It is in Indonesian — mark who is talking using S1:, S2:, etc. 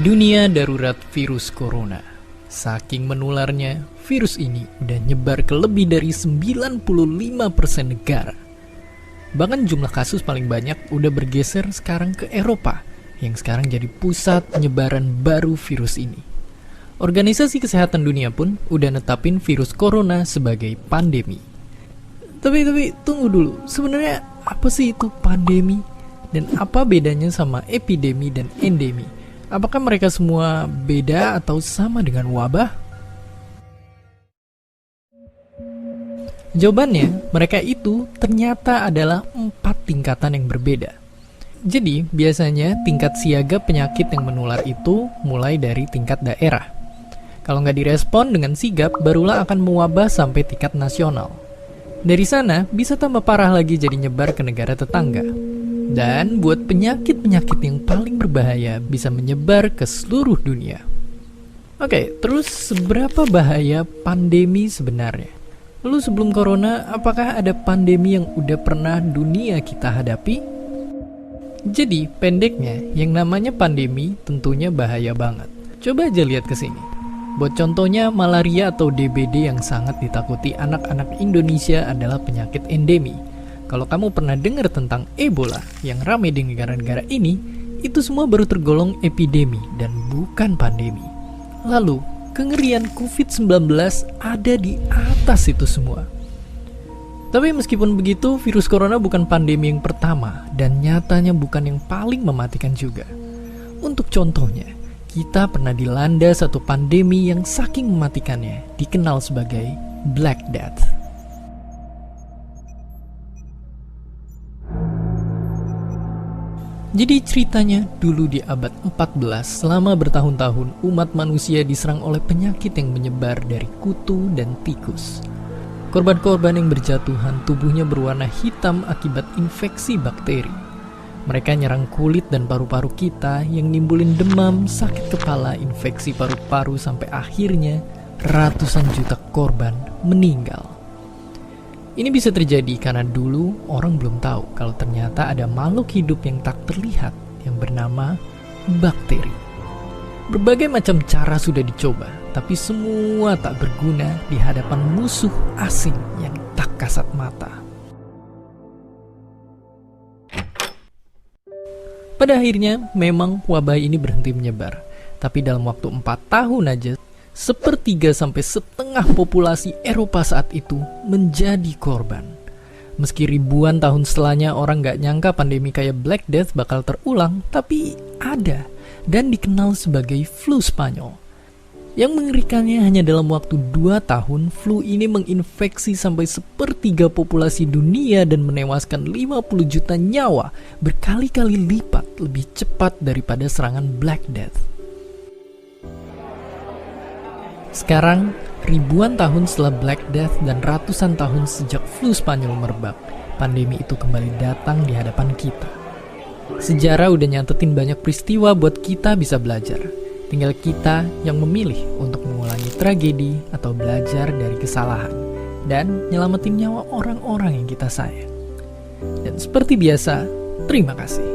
S1: Dunia darurat virus corona. Saking menularnya, virus ini udah nyebar ke lebih dari 95% negara. Bahkan jumlah kasus paling banyak udah bergeser sekarang ke Eropa, yang sekarang jadi pusat penyebaran baru virus ini. Organisasi Kesehatan Dunia pun udah netapin virus corona sebagai pandemi. Tapi tunggu dulu, sebenarnya apa sih itu pandemi? Dan apa bedanya sama epidemi dan endemi? Apakah mereka semua beda atau sama dengan wabah? Jawabannya, mereka itu ternyata adalah 4 tingkatan yang berbeda. Jadi, biasanya tingkat siaga penyakit yang menular itu mulai dari tingkat daerah. Kalau nggak direspon dengan sigap, barulah akan mewabah sampai tingkat nasional. Dari sana, bisa tambah parah lagi jadi nyebar ke negara tetangga. Dan buat penyakit-penyakit yang paling berbahaya bisa menyebar ke seluruh dunia. Oke, terus seberapa bahaya pandemi sebenarnya? Lalu sebelum corona, apakah ada pandemi yang udah pernah dunia kita hadapi? Jadi, pendeknya, yang namanya pandemi tentunya bahaya banget. Coba aja lihat ke sini. Buat contohnya, malaria atau DBD yang sangat ditakuti anak-anak Indonesia adalah penyakit endemi. Kalau kamu pernah dengar tentang Ebola yang ramai di negara-negara ini, itu semua baru tergolong epidemi dan bukan pandemi. Lalu, kengerian COVID-19 ada di atas itu semua. Tapi meskipun begitu, virus corona bukan pandemi yang pertama dan nyatanya bukan yang paling mematikan juga. Untuk contohnya, kita pernah dilanda satu pandemi yang saking mematikannya dikenal sebagai Black Death. Jadi ceritanya dulu di abad 14, selama bertahun-tahun umat manusia diserang oleh penyakit yang menyebar dari kutu dan tikus. Korban-korban yang berjatuhan tubuhnya berwarna hitam akibat infeksi bakteri. Mereka nyerang kulit dan paru-paru kita yang nimbulin demam, sakit kepala, infeksi paru-paru sampai akhirnya ratusan juta korban meninggal. Ini bisa terjadi karena dulu orang belum tahu kalau ternyata ada makhluk hidup yang tak terlihat yang bernama bakteri. Berbagai macam cara sudah dicoba, tapi semua tak berguna di hadapan musuh asing yang tak kasat mata. Pada akhirnya memang wabah ini berhenti menyebar, tapi dalam waktu 4 tahun aja, 1/3 sampai 1/2 populasi Eropa saat itu menjadi korban. Meski ribuan tahun setelahnya orang gak nyangka pandemi kayak Black Death bakal terulang, tapi ada dan dikenal sebagai flu Spanyol. Yang mengerikannya hanya dalam waktu 2 tahun, flu ini menginfeksi sampai 1/3 populasi dunia dan menewaskan 50 juta nyawa, berkali-kali lipat lebih cepat daripada serangan Black Death. Sekarang, ribuan tahun setelah Black Death dan ratusan tahun sejak flu Spanyol merebak, pandemi itu kembali datang di hadapan kita. Sejarah udah nyatetin banyak peristiwa buat kita bisa belajar. Tinggal kita yang memilih untuk mengulangi tragedi atau belajar dari kesalahan dan nyelamatin nyawa orang-orang yang kita sayang. Dan seperti biasa, terima kasih.